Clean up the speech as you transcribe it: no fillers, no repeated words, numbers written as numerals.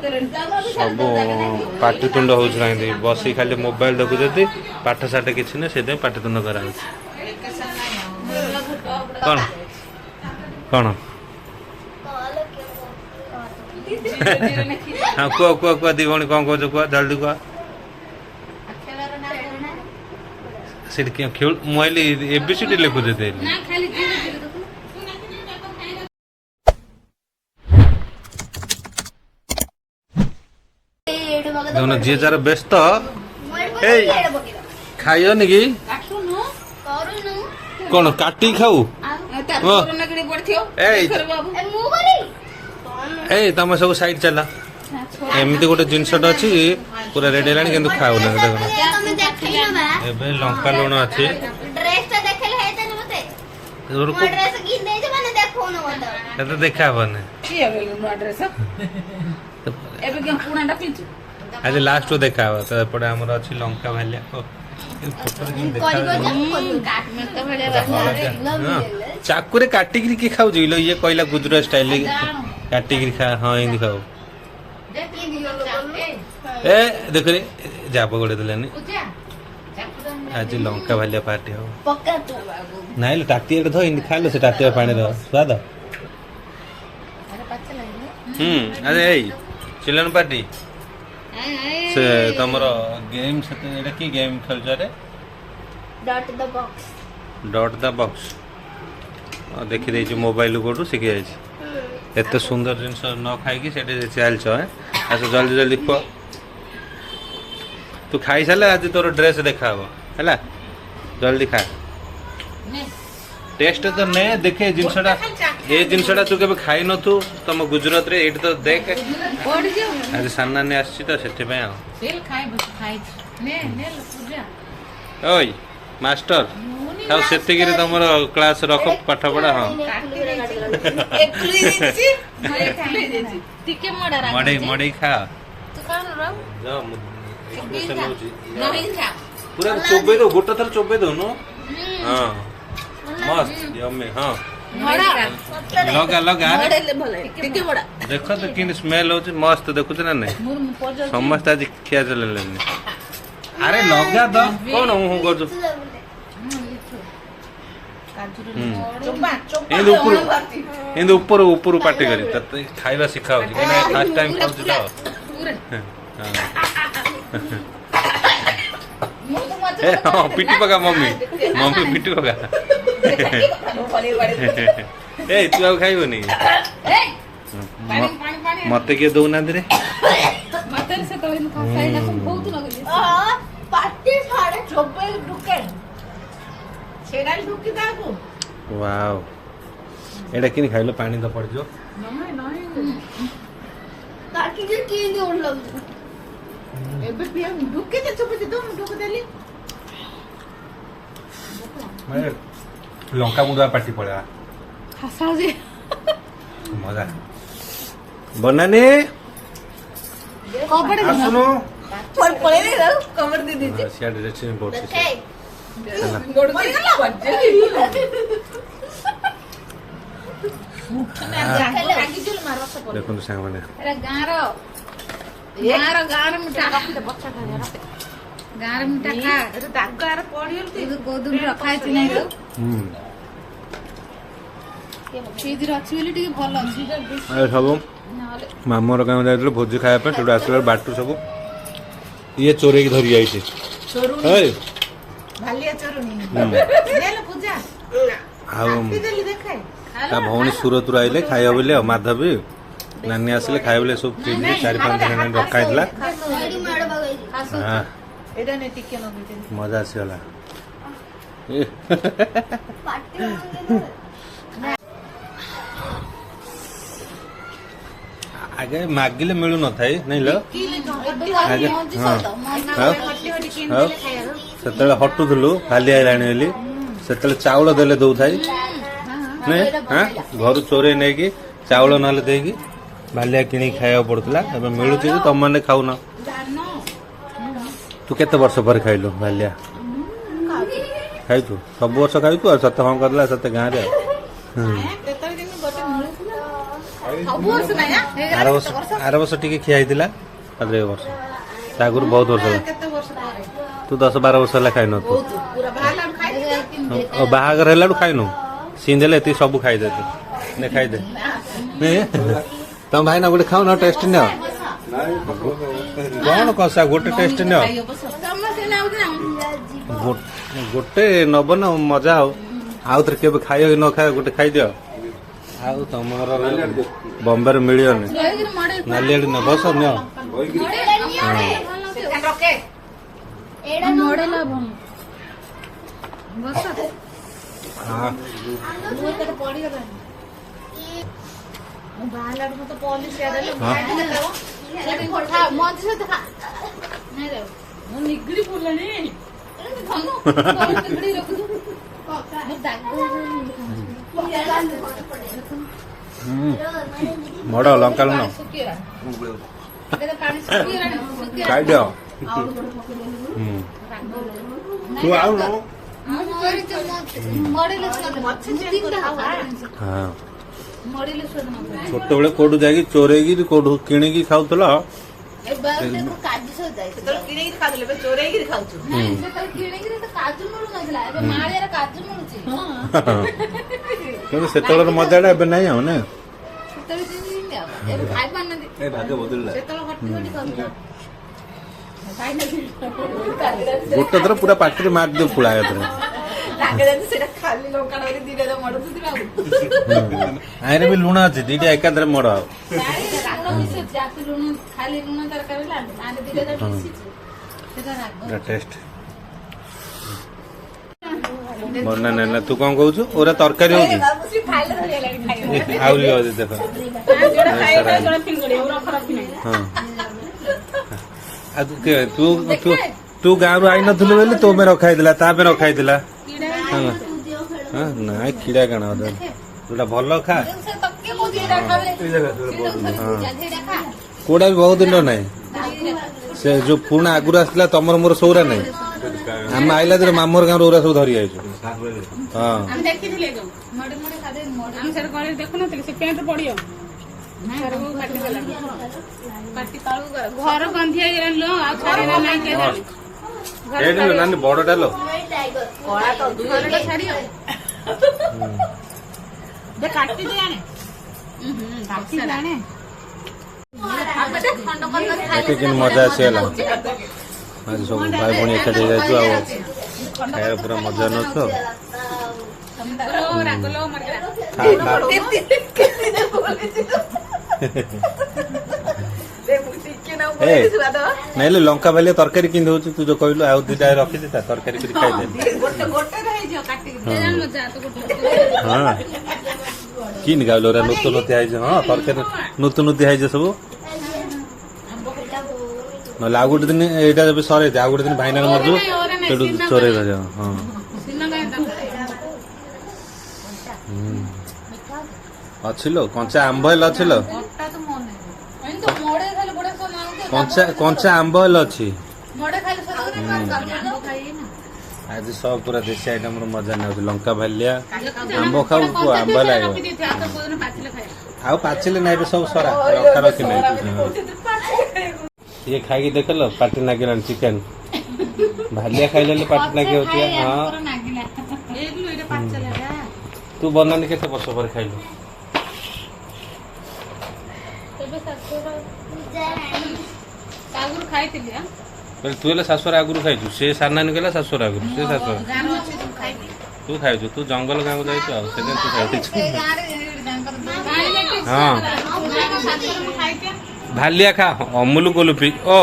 ସବୁ ପାଟିତୁଣ୍ଡ ହଉଛି କାହିଁକି ବସି ଖାଲି ମୋବାଇଲ ଦେଖୁଛନ୍ତି ପାଠ ସାଠ କିଛି ନାହିଁ ସେଥିପାଇଁ ପାଟିତୁଣ୍ଡ କରାହଉଛି। କଣ କଣ ହଁ କୁହ କୁହ କୁହ ଦି ଭଉଣୀ କଣ କହୁଛ କୁହ ଜଲ୍ଦି କୁହ। ସେଠି ଖେଳ ମୁଁ ଆଇଲି ଏବିସିଡି ଲେଖୁଛି ଦେଖୁନ ଯିଏ ଯାର ବ୍ୟସ୍ତ ଏଇ ଖାଇବନି କି କଣ କାଟିକି ଖାଉ ଏଇ ତମେ ସବୁ ସାଇଡ ଚାଲ ଏମିତି ଗୋଟେ ଜିନିଷଟା ଅଛି ପୁରା ରେଡି ହେଲାଣି କିନ୍ତୁ ଖାଉନା ଦେଖୁନ ଏବେ ଲଙ୍କା ଲୁଣ ଅଛି ଏତେ ଦେଖା ହବନି ଆଜି ଲାଷ୍ଟ ଦେଖା ହବ ତ ଏପଟେ ଆମର ଅଛି ଲଙ୍କା ଭାଲିଆ ଚାକୁରେ କାଟିକିରି କିଏ ଖାଉଛି ଇଏ କହିଲା ଗୁଜୁରାଟ ଷ୍ଟାଇଲ କାଟିକିରି ଖା ହଁ ଏମିତି ଖାଉ ଏ ଦେଖରେ ଜାବ ଗୋଡେ ଦେଲାନି ଆଜି ଲଙ୍କା ଭାଲିଆ ପାର୍ଟି ହବ ନାଇଁ ତାଟିଆଟେ ଧ ଏମିତି ଖାଇଲ ସେ ତାଟିଆ ପାଣି ଦବ ସ୍ୱାଦ ଆରେ ଏଇ ଚିଲନ ପାର୍ଟି ସେ ତମର ଗେମ୍ ସେତେ ଏଟା କି ଗେମ୍ ଖେଳୁଛ ରେ ଡଟ୍ ଦ ବକ୍ସ ଦେଖିଦେଇଛି ମୋବାଇଲ କୋଉଠୁ ଶିଖି ଯାଇଛି ଏତେ ସୁନ୍ଦର ଜିନିଷ ନ ଖାଇକି ସେଠି ଚାଲିଛ ଆସ ଜଲ୍ଦି ଜଲ୍ଦି କୁହ ତୁ ଖାଇସାରିଲେ ଆଜି ତୋର ଡ୍ରେସ୍ ଦେଖାହବ ହେଲା ଜଲ୍ଦି ଖା ଟେଷ୍ଟ ତ ନେ ଦେଖେ ଜିନିଷଟା ଏ ଜିନିଷଟା ତୁ କେବେ ଖାଇନଥୁ ତମ ଗୁଜୁରାଟରେ ଏଇଠି ତ ଦେଖେ ଆଜି ସାନ୍ନାନୀ ଆସିଛି ତ ସେଥିପାଇଁ ଆଉ ଓଇ ମାଷ୍ଟର ଆଉ ସେତିକିରେ ତମର କ୍ଲାସ ରଖ ପାଠ ପଢା ହଁ ମଡେଇ ମଡେଇ ଖା ପୁରା ଚୋବେଇ ଦଉ ଗୋଟେ ଥର ଚୋବେଇ ଦଉନୁ ହଁ ମସ୍ତ ଯମି ହଁ ଲଗା ଲଗା ଦେଖ ତ କେମିତି ସ୍ମେଲ ହଉଛି ମସ୍ତ ଦେଖୁଛ ନା ନାଇଁ ସମସ୍ତେ ଆଜି ଖିଆ ଚଲେଇଲେନି ଆରେ ଲଗା ତ କଣ ମୁଁ କରୁଛୁ ଏମିତି ଉପରୁ ଉପରୁ ପାଟି କରି ତତେ ଖାଇବା ଶିଖା ହଉଛି କାହିଁକି ଫାଷ୍ଟ ଟାଇମ ଖାଉଛି ତ ହଁ ପିଟି ପକା ମମି ମମି ପିଟି ପକା ଏଇ ତୁ ଆଉ ଖାଇବନି ମତେ କିଏ ଦଉନାହାନ୍ତି ରେ ୱାଓ ଏଇଟା କିନି ଖାଇଲ ପାଣି ତ ପଡିଯିବ ଲଙ୍କା ଗୁଣ୍ଡ ପାଟି ପଳେଇବା ମଜା ବନାନି ଆସୁନୁ ସିଆଡେ ପଡୁଛି ଦେଖନ୍ତୁ ସାଙ୍ଗମାନେ ସବୁ ମାମୁର କାମ ଯାଇଥିଲୁ ଭୋଜି ଖାଇବା ପାଇଁ ସେଠୁ ଆସିଲା ବାଟୁ ସବୁ ଇଏ ଚୋରେଇକି ଧରି ଯାଇଛି ଆଉ ତା ଭଉଣୀ ସୁରତରୁ ଆଇଲେ ଖାଇବା ବୋଲି ଆଉ ମାଧବୀ ନାନୀ ଆସିଲେ ଖାଇବା ବୋଲି ସବୁ ଫ୍ରିଜରେ 4-5 ଦିନ ରଖା ହେଇଥିଲା ମଜା ଆସିଗଲା ଆଗେ ମାଗିଲେ ମିଳୁନଥାଏ ନାଇଁ ଲ ଆଗେ ହଁ ସେତେବେଳେ ହଟୁଥିଲୁ ଖାଲି ଆଇଲାଣି ବୋଲି ସେତେବେଳେ ଚାଉଳ ଦେଲେ ଦଉଥାଏ ନାଇଁ ଘରୁ ଚୋରେଇ ନେଇକି ଚାଉଳ ନହେଲେ ଦେଇକି ଭାଲିଆ କିଣିକି ଖାଇବାକୁ ପଡୁଥିଲା ଏବେ ମିଳୁଛି ଯେ ତମମାନେ ଖାଉନ ତୁ କେତେ ବର୍ଷ ପରେ ଖାଇଲୁ ଭାଲିଆ ଖାଇଛୁ ସବୁ ବର୍ଷ ଖାଇଛୁ ଆଉ ସତେ ହଁ କରିଦେଲା ସତେ ଗାଁରେ ଆର ବର୍ଷ ଟିକେ ଖିଆ ହେଇଥିଲା ତାପରେ ଏ ବର୍ଷ ତା ଆଗରୁ ବହୁତ ବର୍ଷ ହେଲା ତୁ 10-12 ବର୍ଷ ହେଲା ଖାଇନୁ ତୁ ବାହାଘର ହେଲାଠୁ ଖାଇନୁ ସିନ୍ ଦେଲେ ଏତିକି ସବୁ ଖାଇଦେ ତୁ ନେ ଖାଇଦେ ତମ ଭାଇନା ଗୋଟେ ଖାଉନ ଟେଷ୍ଟ ନିଅ କଣ କଷା ଗୋଟେ ଟେଷ୍ଟ ନିଅ ଗୋଟେ ନବ ନା ମଜା ଆଉ ଥରେ କେବେ ଖାଇବ କି ନ ଖାଇବ ଗୋଟେ ଖାଇଦିଅ ଆଉ ତମର ବମ୍ବେରେ ମିଳିବନି ନାଲିଆଡି ନ ବସ ନିଅ ମଡ ଲଙ୍କା ଲୁଣ ଖାଇଦିଅ ତୁ ଆଉ ଛୋଟବେଳେ କୋଉଠୁ ଯାଇକି ଚୋରେଇକି କୋଉଠୁ କିଣିକି ଖାଉଥିଲ କିନ୍ତୁ ସେତେବେଳର ମଜାଟା ଏବେ ନାହିଁ ଆଉ ନା ଗୋଟେ ଥର ପୁରା ପାଟିରେ ମାରିଦିଅ ପୁଳା ଏଥର ଆଇରେ ବି ଲୁଣ ଅଛି ଦିଟା ଏକାଥରେ ମଡ ଆଉ ଟେଷ୍ଟ ବନା ନା ତୁ କଣ କହୁଛୁ ଓରା ତରକାରୀ ହଉଛି ଆହୁରି ଅଛି ଦେଖ ତୁ ଗାଁରୁ ଆଇନଥିଲୁ ବୋଲି ତୋ ପାଇଁ ରଖା ହେଇଥିଲା ତା ପାଇଁ ରଖା ହେଇଥିଲା ନାଇଁ କିଡା କାଣ ଯୋଉଟା ଭଲ ଖା କୋଉଟା ବି ବହୁତ ଦିନ ନାହିଁ ସେ ଯୋଉ ପୁରୁଣା ଆଗରୁ ଆସିଥିଲା ତମର ମୋର ସୌରା ନାହିଁ ଆମେ ଆଇଲା ଦିନ ମାମୁର ଗାଁରୁ ଓରା ସବୁ ଧରି ଯାଇଛୁ ନାନୀ ବଡଟା लो ମଜା ଆସିଗଲା ଆଜି ସବୁ ଭାଇ ଭଉଣୀ ଏକାଠି ହେଇଯାଇଛୁ ଆଉ ଖାଇବା ପୁରା ମଜା ନଉଛୁ ନାଇଲେ ଲଙ୍କା ବାଲିଆ ତରକାରୀ କେମିତି ହଉଛି ତୁ ଯୋଉ କହିଲୁ ଆଉ ଦିଟା ରଖିଛି ତା ତରକାରୀ କରି ଖାଇଦେ ହଁ କିନି ଗାଇଲୁ ନୂତନ ନୂତିଆ ହେଇଛି ହଁ ତରକାରୀ ନୂତନ ନୂତିଆ ହେଇଛି ସବୁ ନହେଲେ ଆଉ ଗୋଟେ ଦିନ ଏଇଟା ଏବେ ସରେଇଦେ ଆଉ ଗୋଟେ ଦିନ ଭାଇନାର ମରିଯିବ ସେଠୁ ଚୋରେଇ ଧରିବ ହଁ ଅଛି ଲୋ କଞ୍ଚା ଆମ୍ବ ହେଲେ ଅଛି ଲୋ କଞ୍ଚା ଆମ୍ବ ହେଲେ ଅଛି ଆଜି ସବୁ ପୁରା ଦେଶୀ ଆଇଟମର ମଜା ନେଉଛି ଲଙ୍କା ଭାଲିଆ ଆମ୍ବ ଖାଉ ଆମ୍ବ ଲାଗିବ ଆଉ ପାଚିଲେ ନାଇଁ ଏବେ ସବୁ ସରା ରଖା ରଖି ନାହିଁ ଇଏ ଖାଇକି ଦେଖିଲ ପାଟି ନାଗିଲାଣି ଚିକେନ ଭାଲିଆ ଖାଇଲେ ପାଟି ନାଗି ହଉଛି ହଁ ତୁ ବନାନି କେତେ ବର୍ଷ ପରେ ଖାଇଲୁ ତୁ ହେଲେ ଶାଶୁର ଆଗରୁ ଖାଇଛୁ ସେ ସାନାନୀ କହିଲା ଶାଶୁର ଆଗରୁ ସେ ଶାଶୁର ତୁ ଖାଇଛୁ ତୁ ଜଙ୍ଗଲ ଗାଁକୁ ଯାଇଛୁ ଆଉ ସେଦିନ ତୁ ଖାଇଛୁ ହଁ ଭାଲିଆ ଖା ଅମୁଲ ଗୋଲୁ ପି ଓ